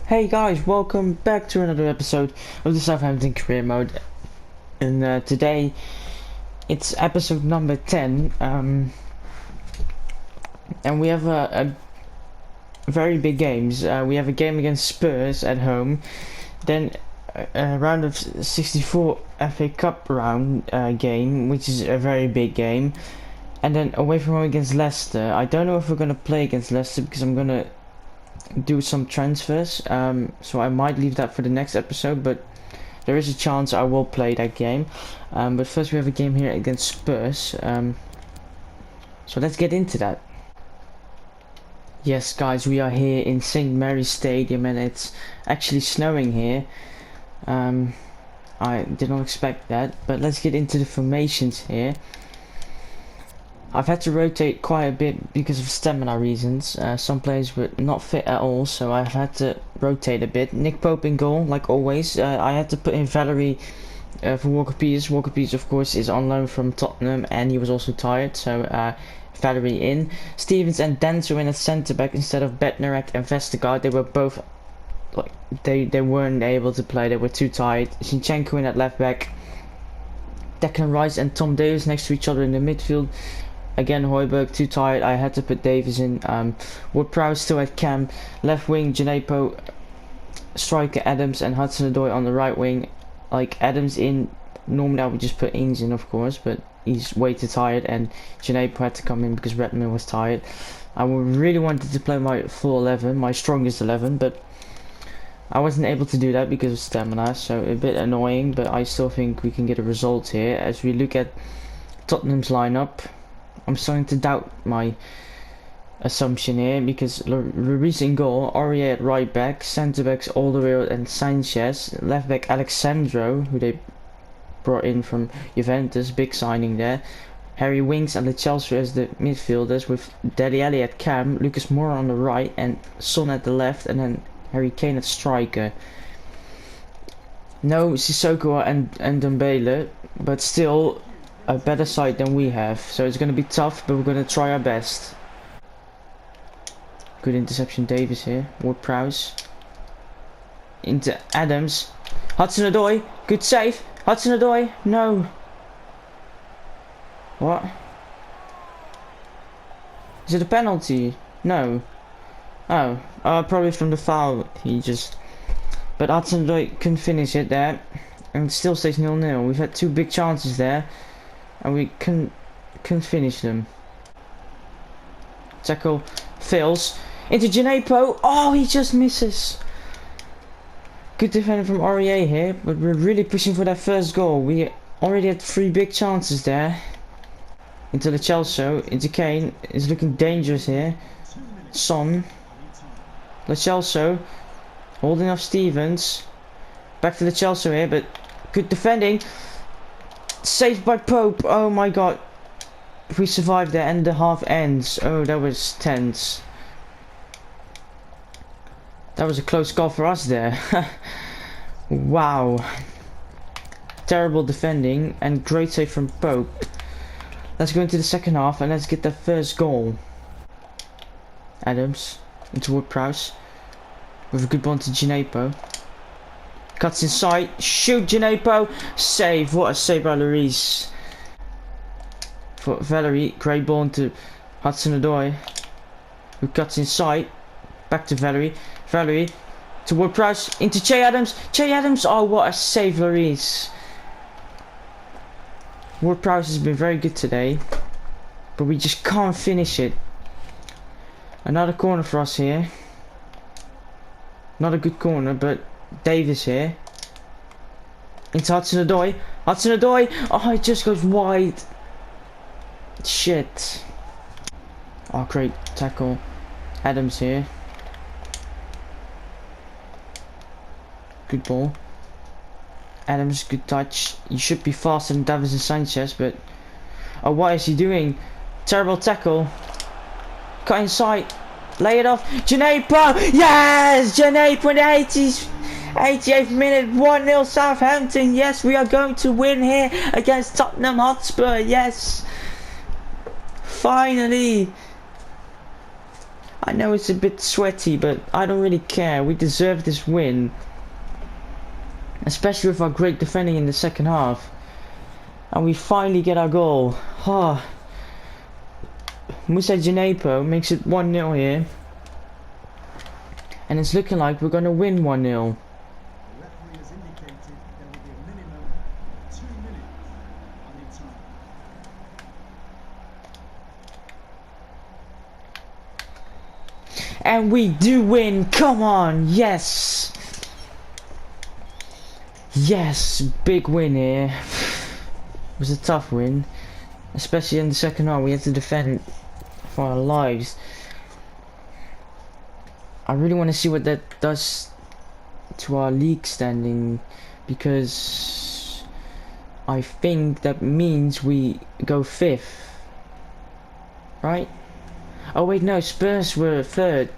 Hey guys, welcome back to another episode of the Southampton career mode. And today it's episode number 10. And we have a very big games. We have a game against Spurs at home, then a round of 64 FA Cup round game, which is a very big game, and then away from home against Leicester. I don't know if we're gonna play against Leicester because I'm gonna do some transfers, so I might leave that for the next episode, but there is a chance I will play that game. But first we have a game here against Spurs, so let's get into that. Yes guys, we are here in St. Mary's Stadium and it's actually snowing here. I did not expect that, but let's get into the formations here. I've had to rotate quite a bit because of stamina reasons. Some players were not fit at all, so I've had to rotate a bit. Nick Pope in goal, like always. I had to put in Valerie for Walker Peters. Walker Peters, of course, is on loan from Tottenham, and he was also tired, so Valerie in. Stevens and Denso in at centre back instead of Bednarek and Vestergaard. They were both like they weren't able to play. They were too tired. Zinchenko in at left back. Declan Rice and Tom Davies next to each other in the midfield. Again, Højbjerg too tired. I had to put Davies in. Ward-Prowse still at cam. Left wing, Djenepo, striker Adams, and Hudson-Odoi on the right wing. Like Adams in, normally I would just put Ings in, of course, but he's way too tired, and Djenepo had to come in because Redmond was tired. I really wanted to play my full 11, my strongest 11, but I wasn't able to do that because of stamina, so a bit annoying, but I still think we can get a result here. As we look at Tottenham's lineup, I'm starting to doubt my assumption here because Lloris in goal, Aurier at right back, centre backs Alderweireld and Sanchez, left back Alexandro, who they brought in from Juventus, big signing there. Harry Winks and Lo Celso as the midfielders, with Dele Alli at cam, Lucas Moura on the right, and Son at the left, and then Harry Kane at striker. No Sissoko and Ndombele, but still a better side than we have, so it's going to be tough, but we're going to try our best. Good interception, Davis here. Ward-Prowse into Adams. Hudson-Odoi, good save. Hudson-Odoi, no. What? Is it a penalty? No. Oh, probably from the foul. But Hudson-Odoi couldn't finish it there, and it still stays 0-0. We've had two big chances there, and we couldn't finish them. Tackle fails into Djenepo. Oh, he just misses. Good defender from Aurier here, but we're really pushing for that first goal. We already had three big chances there. Into Lo Celso, into Kane. Is looking dangerous here. Son. Lo Celso holding off Stevens. Back to Lo Celso here, but good defending. Saved by Pope. Oh my god. If we survive there and the half ends. Oh, that was tense. That was a close call for us there. Wow. Terrible defending and great save from Pope. Let's go into the second half and let's get the first goal. Adams into Ward-Prowse with a good ball to Djenepo. Cuts inside, shoot Djenepo, save, what a save by Lloris. For Valerie, great ball into Hudson-Odoi, who cuts inside, back to Valerie, Valerie to Ward-Prowse, into Che Adams, oh what a save Lloris. Ward-Prowse has been very good today, but we just can't finish it. Another corner for us here, not a good corner, but Davis here into Hudson-Odoi. Hudson-Odoi. Oh, it just goes wide. Shit. Oh, great tackle. Adams here. Good ball. Adams, good touch. You should be faster than Davis and Sanchez, but oh, what is he doing? Terrible tackle. Cut inside. Lay it off. Djenepo. Yes, Djenepo in the 88th minute, 1-0 Southampton. Yes, we are going to win here against Tottenham Hotspur. Yes, finally. I know it's a bit sweaty, but I don't really care. We deserve this win. Especially with our great defending in the second half. And we finally get our goal. Oh. Musa Janepo makes it 1-0 here. And it's looking like we're going to win 1-0. And we do win. Come on. Yes. Yes. Big win here. It was a tough win. Especially in the second half. We had to defend for our lives. I really want to see what that does to our league standing. Because I think that means we go 5th. Right? Oh wait, no, Spurs were 3rd.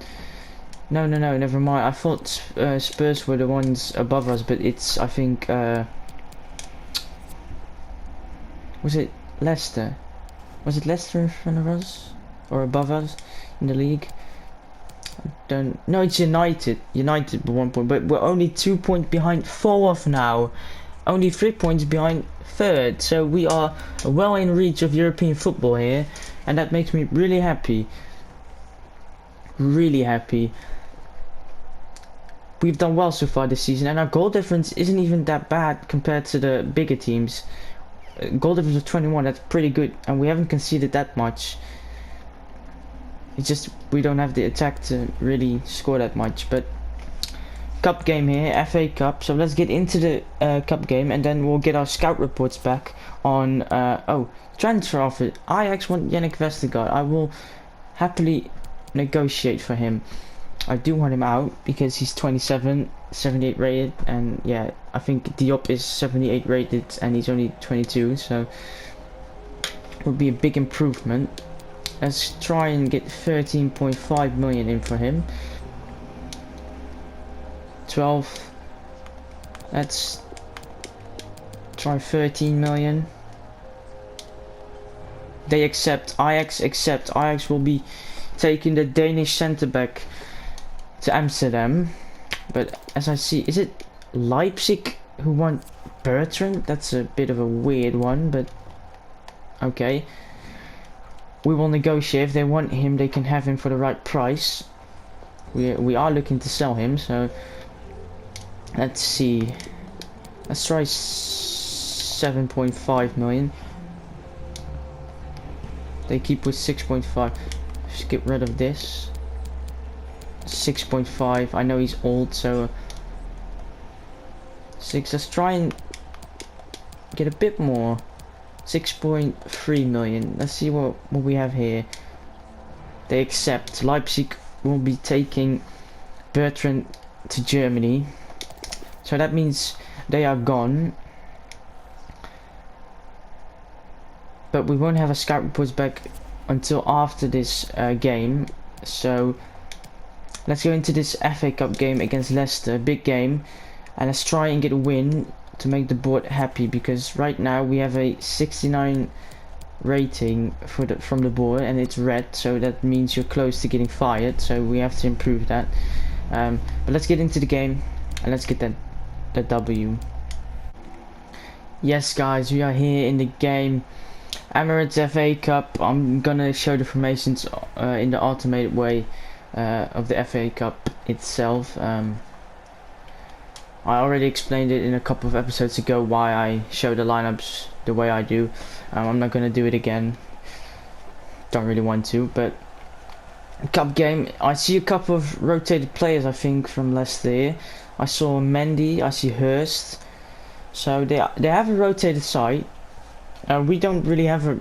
No, never mind. I thought Spurs were the ones above us, but it's, I think, was it Leicester? Was it Leicester in front of us? Or above us in the league? No, it's United. United by 1 point, but we're only 2 points behind 4th now. Only 3 points behind 3rd, so we are well in reach of European football here, and that makes me really happy. Really happy. We've done well so far this season, and our goal difference isn't even that bad compared to the bigger teams. Goal difference of 21, that's pretty good, and we haven't conceded that much. It's just we don't have the attack to really score that much. But cup game here, FA Cup, so let's get into the cup game, and then we'll get our scout reports back on transfer offer. Ajax want Yannick Vestergaard. I will happily negotiate for him. I do want him out because he's 27, 78 rated, and yeah, I think Diop is 78 rated and he's only 22, so it would be a big improvement. Let's try and get 13.5 million in for him. 12. Let's try 13 million. They accept. Ajax accept. Ajax will be taking the Danish centre back to Amsterdam, but as I see, is it Leipzig who want Bertrand? That's a bit of a weird one, but okay. We will negotiate. If they want him, they can have him for the right price. We are looking to sell him, so let's see. Let's try 7.5 million. They keep with 6.5. Let's get rid of this. 6.5. I know he's old, so 6. Let's try and get a bit more. 6.3 million. Let's see what we have here. They accept. Leipzig will be taking Bertrand to Germany, so that means they are gone. But we won't have a scout reports back until after this game. So let's go into this FA Cup game against Leicester, big game, and let's try and get a win to make the board happy, because right now we have a 69 rating from the board and it's red, so that means you're close to getting fired, so we have to improve that. But let's get into the game and let's get that W. Yes guys, we are here in the game. Emirates FA Cup. I'm gonna show the formations in the automated way of the FA Cup itself. I already explained it in a couple of episodes ago why I show the lineups the way I do. I'm not gonna do it again. Don't really want to, but cup game. I see a couple of rotated players, I think, from Leicester here. I saw Mendy, I see Hurst. So they have a rotated side. We don't really have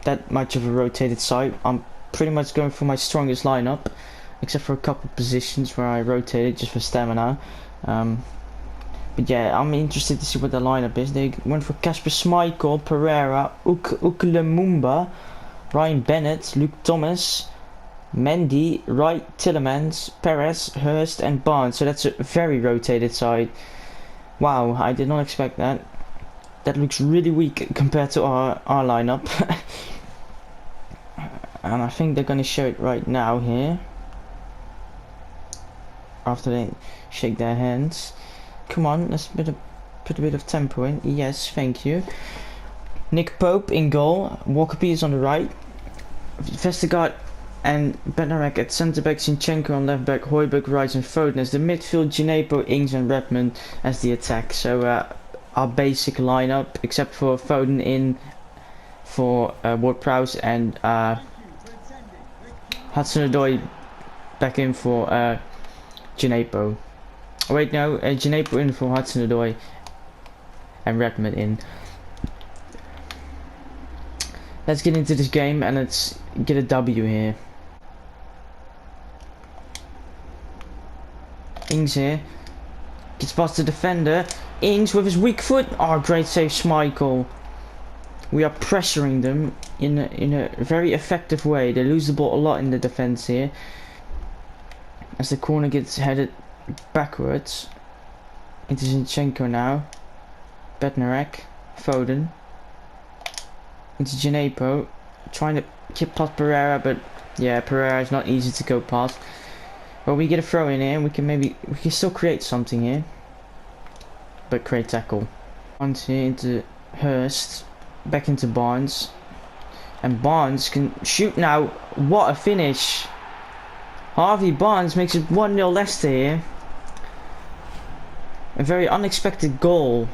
that much of a rotated side. I'm pretty much going for my strongest lineup, except for a couple of positions where I rotated just for stamina. But yeah, I'm interested to see what the lineup is. They went for Kasper Schmeichel, Pereira, Uklemumba, Ryan Bennett, Luke Thomas, Mendy, Wright, Tillemans, Perez, Hurst and Barnes. So that's a very rotated side. Wow, I did not expect that. That looks really weak compared to our lineup. And I think they're going to show it right now here. after they shake their hands. Come on, let's put a bit of tempo in. Yes, thank you. Nick Pope in goal. Walker Peters on the right. Vestergaard and Bednarek at centre back. Zinchenko on left back. Højbjerg right and Foden as the midfield. Djenepo, Ings and Redmond as the attack. So our basic lineup, except for Foden in for Ward-Prowse and Hudson-Odoi back in for Djenepo. Wait, no, Djenepo in for Hudson-Odoi and Redmond in. Let's get into this game and let's get a W here. Ings here gets past the defender. Ings with his weak foot. Oh, great save, Schmeichel. We are pressuring them in a very effective way. They lose the ball a lot in the defense here. As the corner gets headed backwards into Zinchenko now. Bednarek, Foden. Into Djenepo, trying to chip past Pereira, but yeah, Pereira is not easy to go past. Well, we get a throw in here, and we can still create something here. But great tackle. Onto here into Hurst, back into Barnes, and Barnes can shoot now. What a finish! Harvey Barnes makes it 1-0 Leicester here. A very unexpected goal,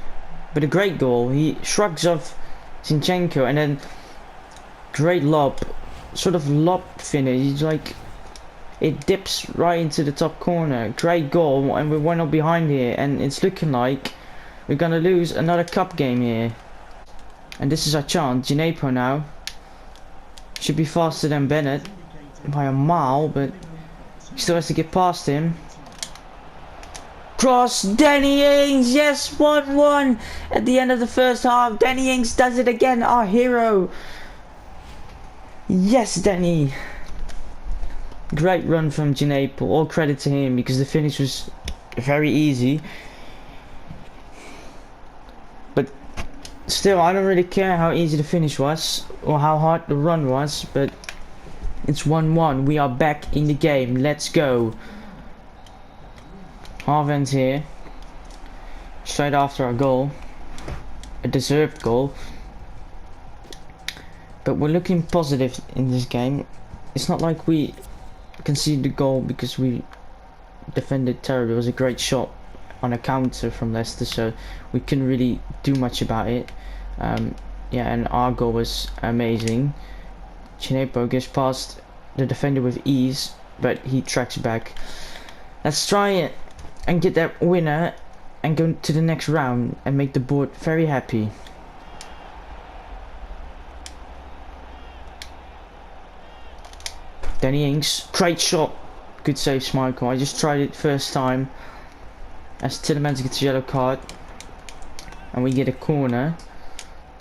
but a great goal. He shrugs off Zinchenko and then great lob, sort of lob finish, like it dips right into the top corner. Great goal, and we're 1-0 behind here, and it's looking like we're gonna lose another cup game here. And this is our chance. Djenepo now should be faster than Bennett by a mile, but he still has to get past him. Cross, Danny Ings, yes, 1-1 at the end of the first half. Danny Ings does it again, our hero. Yes, Danny. Great run from Djenepo, all credit to him because the finish was very easy. But still, I don't really care how easy the finish was or how hard the run was, but it's 1-1. We are back in the game. Let's go. Half ends here, straight after our goal, a deserved goal, but we're looking positive in this game. It's not like we conceded the goal because we defended terribly. It was a great shot on a counter from Leicester, so we couldn't really do much about it. Yeah, and our goal was amazing. Djenepo gets past the defender with ease, but he tracks back. Let's try it and get that winner and go to the next round and make the board very happy. Danny Ings, great shot. Good save, Schmeichel. I just tried it first time as Tillemans gets a yellow card and we get a corner.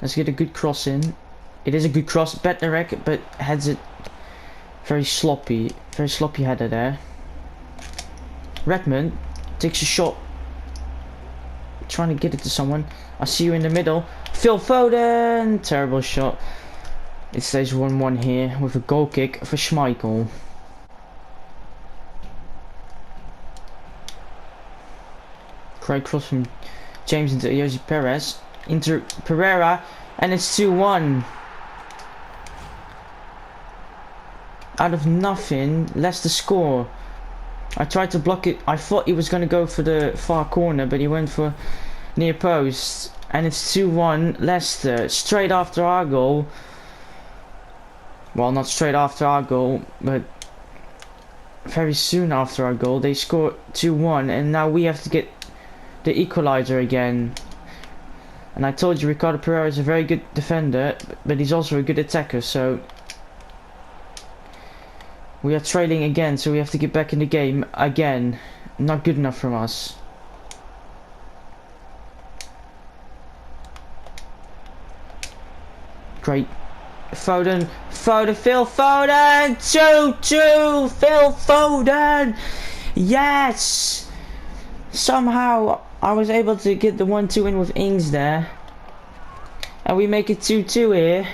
Let's get a good cross in. It is a good cross. Bednarek, but heads it very sloppy header there. Redmond takes a shot, trying to get it to someone. I see you in the middle. Phil Foden, terrible shot. It stays 1-1 here with a goal kick for Schmeichel. Great cross from James into Jose Perez, into Pereira, and it's 2-1. Out of nothing, Leicester score. I tried to block it. I thought he was going to go for the far corner, but he went for near post. And it's 2-1 Leicester. Straight after our goal. Well, not straight after our goal, but very soon after our goal. They scored 2-1, and now we have to get the equalizer again. And I told you Ricardo Pereira is a very good defender, but he's also a good attacker, so we are trailing again, so we have to get back in the game again. Not good enough from us. Great. Phil Foden, 2-2, Phil Foden, yes! Somehow I was able to get the 1-2 in with Ings there. And we make it 2-2 here.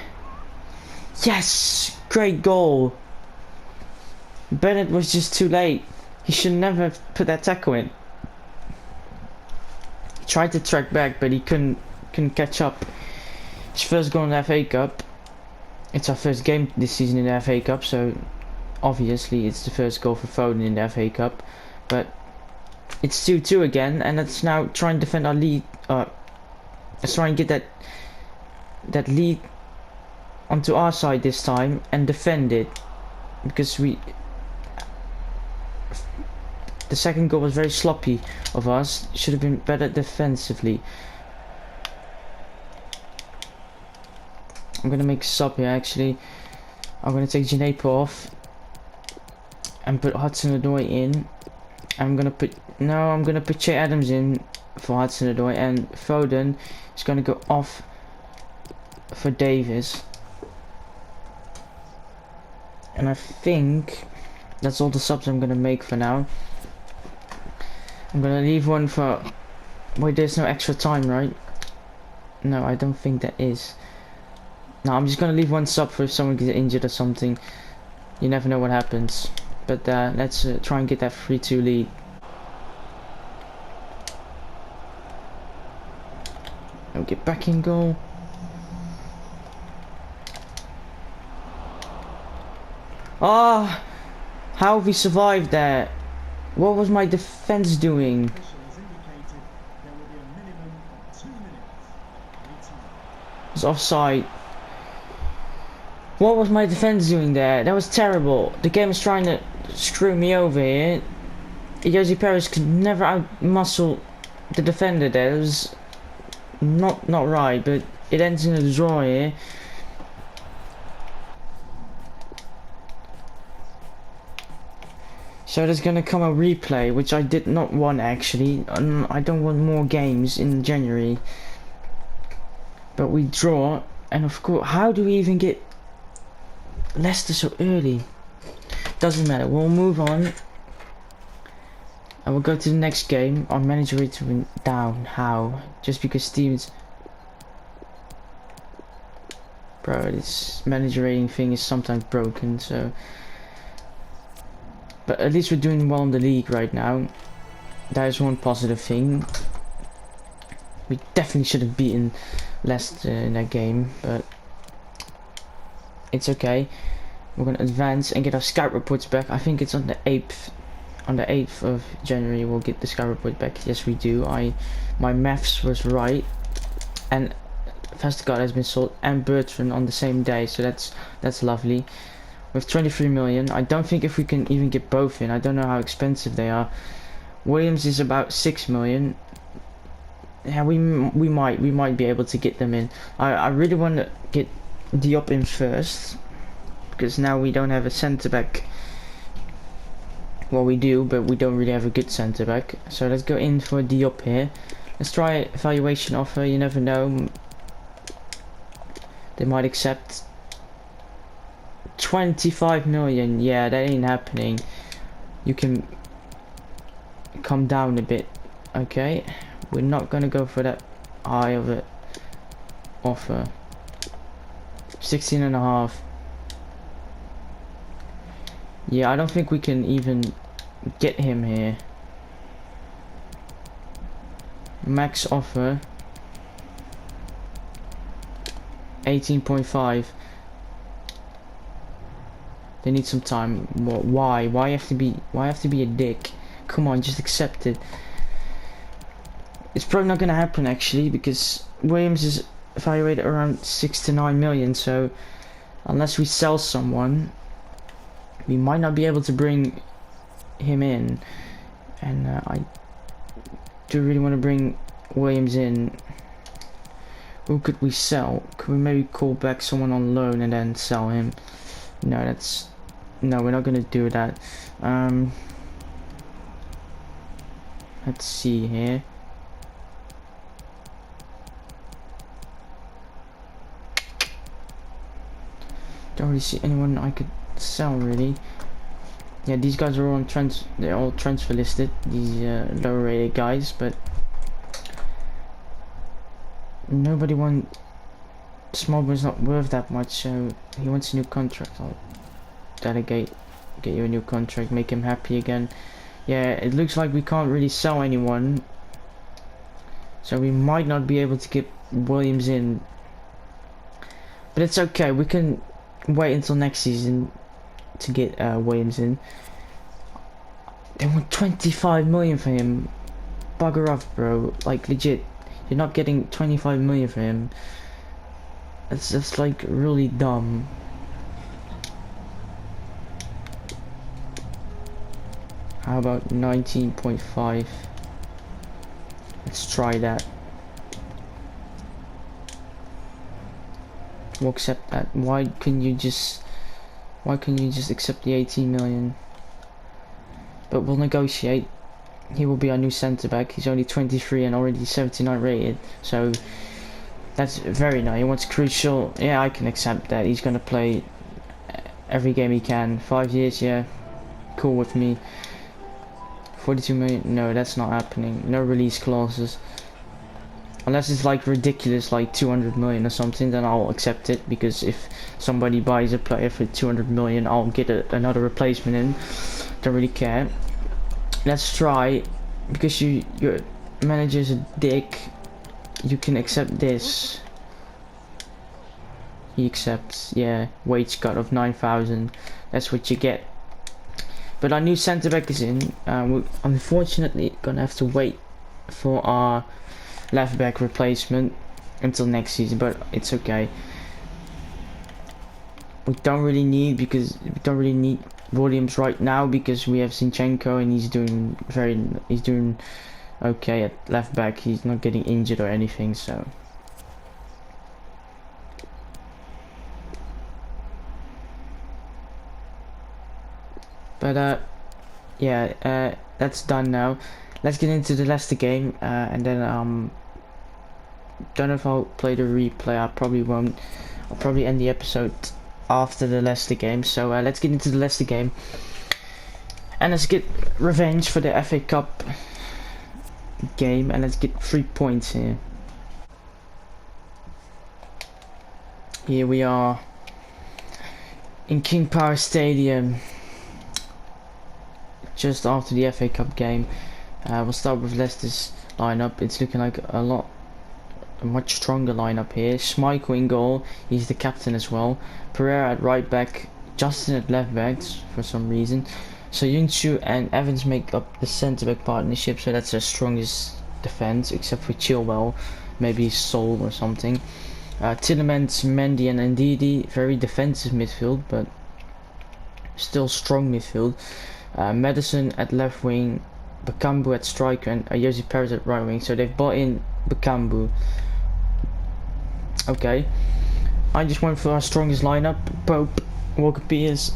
Yes, great goal. Bennett was just too late. He should never have put that tackle in. He tried to track back, but he couldn't catch up. His first goal in the FA Cup. It's our first game this season in the FA Cup, so obviously it's the first goal for Foden in the FA Cup. But it's 2-2 again, and let's now try and defend our lead. Let's try and get that lead onto our side this time and defend it, because the second goal was very sloppy of us. Should have been better defensively. I'm gonna make a sub here actually. I'm gonna take Gineppo off and put Hudson-Odoi in. I'm gonna put Che Adams in for Hudson-Odoi, and Foden is gonna go off for Davis. And I think that's all the subs I'm gonna make for now. I'm gonna leave one for... Wait, there's no extra time, right? No, I don't think that is. No, I'm just gonna leave one sub for if someone gets injured or something. You never know what happens. But let's try and get that 3-2 lead. I'll get back in goal. Ah, how have we survived that? What was my defense doing? It's offside. What was my defense doing there? That was terrible. The game is trying to screw me over here. Jose Perez could never out-muscle the defender there. It was not right, but it ends in a draw here. So there's gonna come a replay, which I did not want actually. I don't want more games in January. But we draw, and of course, how do we even get Leicester so early? Doesn't matter, we'll move on. And we'll go to the next game. Our manager rating went down. How? Just because Stevens... Bro, this manager rating thing is sometimes broken, so... But at least we're doing well in the league right now. That is one positive thing. We definitely should have beaten Leicester in that game, but it's okay. We're gonna advance and get our scout reports back. I think it's on the 8th. On the 8th of January we'll get the scout report back. Yes, we do. My maths was right, and Vestergaard has been sold and Bertrand on the same day, so that's lovely. With 23 million, I don't think if we can even get both in. I don't know how expensive they are. Williams is about 6 million. Yeah, we might be able to get them in. I really want to get Diop in first, because now we don't have a centre back. Well, we do, but we don't really have a good centre back. So let's go in for Diop here. Let's try evaluation offer. You never know. They might accept. 25 million. Yeah, that ain't happening. You can come down a bit. Okay. We're not gonna go for that high of an offer. 16.5. Yeah, I don't think we can even get him here. Max offer 18.5. They need some time. Why? Why have to be a dick? Come on, just accept it. It's probably not gonna happen actually, because Williams is evaluated around 6 to 9 million. So unless we sell someone, we might not be able to bring him in. And I do really want to bring Williams in. Who could we sell? Could we maybe call back someone on loan and then sell him? No, we're not gonna do that. Let's see here. Don't really see anyone I could sell really. Yeah, these guys are all on they're all transfer listed, these lower rated guys, but nobody Smallboy's not worth that much, so he wants a new contract. I'll delegate, get you a new contract, make him happy again. Yeah, it looks like we can't really sell anyone, so we might not be able to get Williams in. But it's okay, we can wait until next season to get Williams in. They want 25 million for him. Bugger off, bro. Like, legit. You're not getting 25 million for him. It's just like really dumb. How about 19.5? Let's try that. We'll accept that. Why can you just accept the 18 million? But we'll negotiate. He will be our new centre back. He's only 23 and already 79 rated, so that's very nice. He wants crucial. Yeah, I can accept that. He's gonna play every game he can. 5 years, yeah, cool with me. 42 million, no, that's not happening. No release clauses. Unless it's like ridiculous, like 200 million or something, then I'll accept it, because if somebody buys a player for 200 million, I'll get another replacement in. Don't really care. Let's try, because your manager's a dick. You can accept this. He accepts, yeah. Wage cut of 9,000. That's what you get. But our new centre back is in. We're unfortunately gonna have to wait for our left back replacement until next season, but it's okay. We don't really need Williams right now, because we have Zinchenko and he's doing okay at left back. He's not getting injured or anything, so but yeah, that's done now. Let's get into the Leicester game, and then don't know if I'll play the replay. I probably won't. I'll probably end the episode after the Leicester game. So let's get into the Leicester game, and let's get revenge for the FA Cup game, and let's get 3 points here. Here we are in King Power Stadium, just after the FA Cup game. We'll start with Leicester's lineup. It's looking like a much stronger lineup here. Schmeichel in goal, he's the captain as well. Pereira at right back, Justin at left back for some reason. So Yunsu and Evans make up the centre back partnership, so that's their strongest defence, except for Chilwell, maybe Sol or something. Tielemans, Mendy and Ndidi, very defensive midfield, but still strong midfield. Madison at left wing, Bakambu at striker, and Ayoze Perez at right wing. So they've bought in Bakambu. Okay, I just went for our strongest lineup. Pope, Walker-Peters,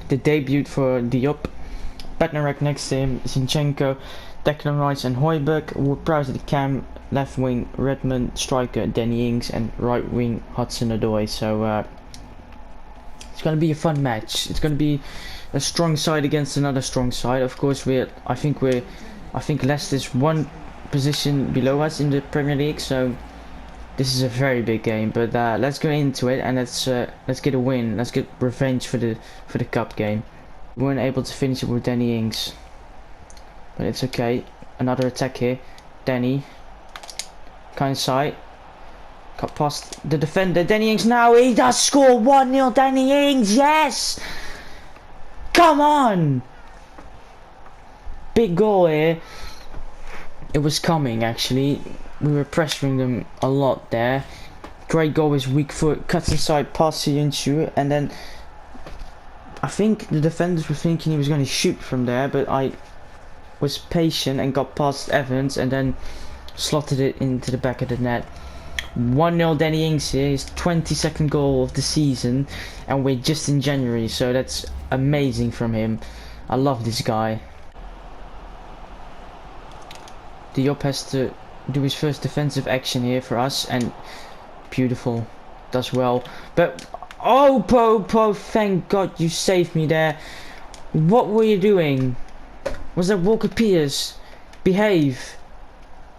the debut for Diop, Bednarek next to him, Zinchenko, Declan Rice and Højbjerg, Ward-Prowse at the cam, left wing Redmond, striker Danny Ings, and right wing Hudson-Odoi. So it's gonna be a fun match. It's gonna be a strong side against another strong side. Of course, I think Leicester's one position below us in the Premier League, so this is a very big game. But let's go into it, and let's get a win. Let's get revenge for the cup game. We weren't able to finish it with Danny Ings, but it's okay. Another attack here. Danny, kind side, cut past the defender. Danny Ings now. He does score 1-0. Danny Ings, yes. Come on! Big goal here. It was coming, actually. We were pressuring them a lot there. Great goal with weak foot, cuts inside past Yunsu, and then I think the defenders were thinking he was going to shoot from there, but I was patient and got past Evans and then slotted it into the back of the net. 1-0 Danny Ings here, his 22nd goal of the season, and we're just in January, so that's amazing from him. I love this guy. Diop has to do his first defensive action here for us, and beautiful, does well. But oh, Popo, thank God you saved me there. What were you doing? Was that Walker-Peters? Behave.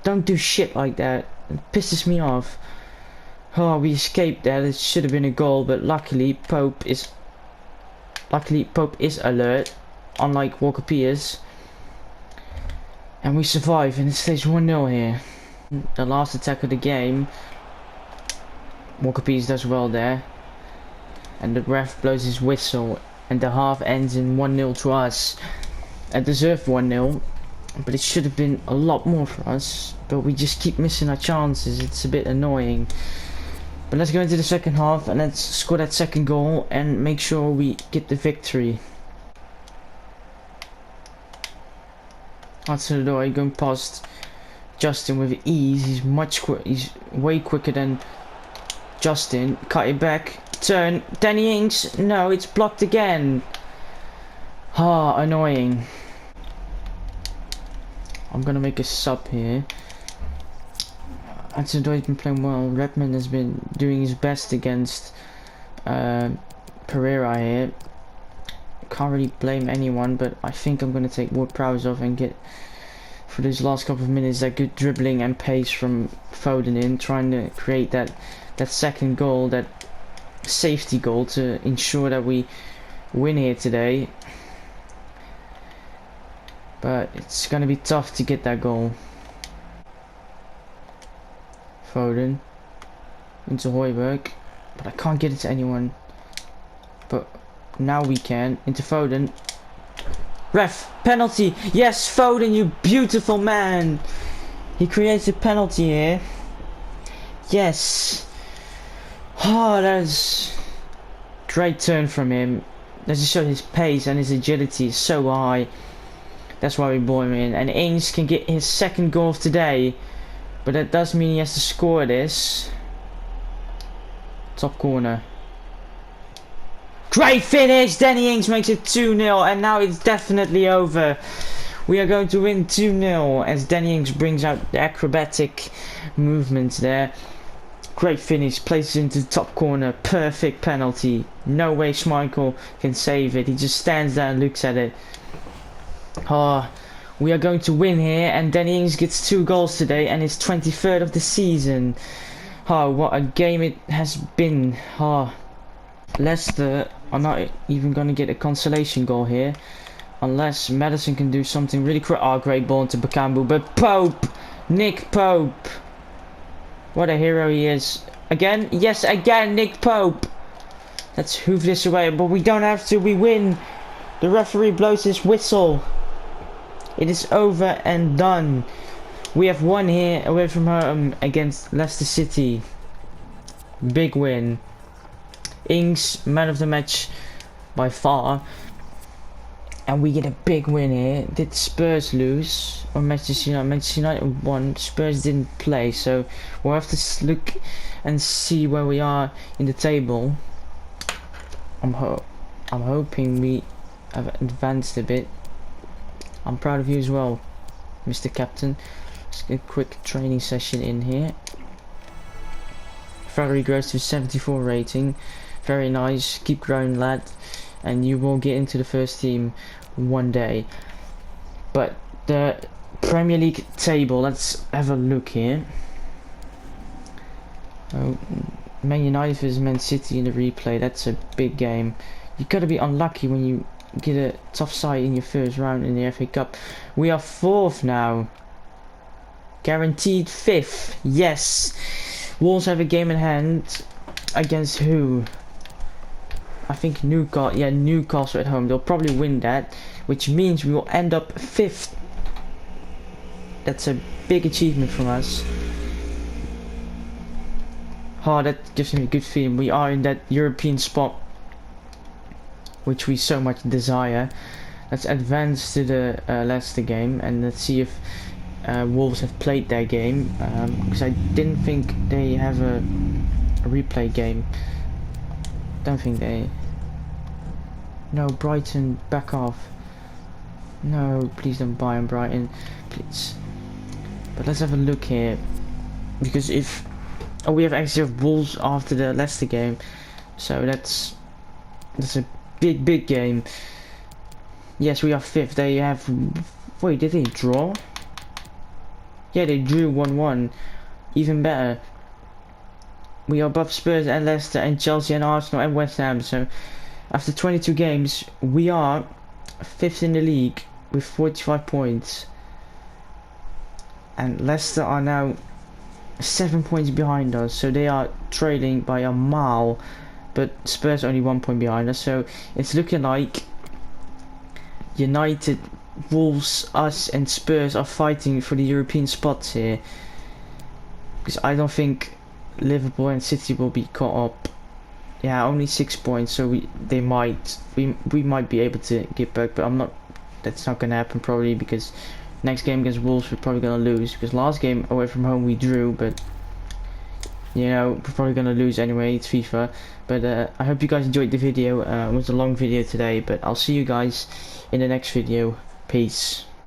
Don't do shit like that. It pisses me off. Oh, we escaped there. It should have been a goal, but luckily Pope is alert. unlike Walker Peters. And we survive, and it stays 1-0 here. The last attack of the game. Walker Peters does well there. And the ref blows his whistle, and the half ends in 1-0 to us. A deserved 1-0, but it should have been a lot more for us. But we just keep missing our chances. It's a bit annoying. But let's go into the second half and let's score that second goal and make sure we get the victory. Outside the door, going past Justin with ease. He's way quicker than Justin. Cut it back. Turn. Danny Ings. No, it's blocked again. Ah, annoying. I'm gonna make a sub here. Outside the door, he's been playing well. Redmond has been doing his best against Pereira here. Can't really blame anyone, but I think I'm going to take Ward-Prowse off and get, for these last couple of minutes, that good dribbling and pace from Foden in, trying to create that second goal, that safety goal to ensure that we win here today. But it's going to be tough to get that goal. Foden into Højbjerg, but I can't get it to anyone. But now we can. Into Foden. Ref, penalty. Yes, Foden, you beautiful man. He creates a penalty here. Yes. Oh, that's great turn from him. That just shows his pace and his agility is so high. That's why we brought him in. And Ings can get his second goal of today. But that does mean he has to score this. Top corner. Great finish! Danny Ings makes it 2-0, and now it's definitely over. We are going to win 2-0 as Danny Ings brings out the acrobatic movements there. Great finish, places into the top corner, perfect penalty. No way Schmeichel can save it. He just stands there and looks at it. Oh, we are going to win here, and Danny Ings gets 2 goals today, and his 23rd of the season. Oh, what a game it has been. Oh, Leicester are not even going to get a consolation goal here, unless Madison can do something really great ball into Bakambu, but Pope! Nick Pope! What a hero he is. Again? Yes, again, Nick Pope! Let's hoof this away, but we don't have to, we win! The referee blows his whistle. It is over and done. We have won here away from home against Leicester City. Big win. Ings, man of the match by far. And we get a big win here. Did Spurs lose? Or Manchester United? Manchester United won. Spurs didn't play. So we'll have to look and see where we are in the table. I'm hoping we have advanced a bit. I'm proud of you as well, Mr. Captain. Let's get a quick training session in here. Valerie grows to 74 rating. Very nice. Keep growing, lad. And you will get into the first team one day. But the Premier League table, let's have a look here. Oh, Man United vs Man City in the replay. That's a big game. You gotta be unlucky when you get a tough side in your first round in the FA Cup. We are 4th now. Guaranteed 5th. Yes. Wolves have a game in hand. Against who? I think Newcastle. Yeah, Newcastle at home. They'll probably win that, which means we will end up 5th. That's a big achievement from us. Oh, that gives me a good feeling. We are in that European spot, which we so much desire. Let's advance to the Leicester game and let's see if Wolves have played their game, because I didn't think they have a replay game. Don't think they. No, Brighton, back off. No, please don't buy on Brighton, please. But let's have a look here, because if we have actually have Wolves after the Leicester game, so that's a big game. Yes, we are 5th. They have. Wait, did they draw? Yeah, they drew 1-1. Even better. We are above Spurs and Leicester and Chelsea and Arsenal and West Ham. So after 22 games, we are 5th in the league with 45 points, and Leicester are now 7 points behind us, so they are trailing by a mile, but Spurs only 1 point behind us, so it's looking like United, Wolves, us and Spurs are fighting for the European spots here, because I don't think Liverpool and City will be caught up. Yeah, only 6 points, so we might be able to get back, but that's not gonna happen probably, because next game against Wolves we're probably gonna lose, because last game away from home we drew, but you know, we're probably gonna lose anyway, it's FIFA. But I hope you guys enjoyed the video. It was a long video today, but I'll see you guys in the next video. Peace.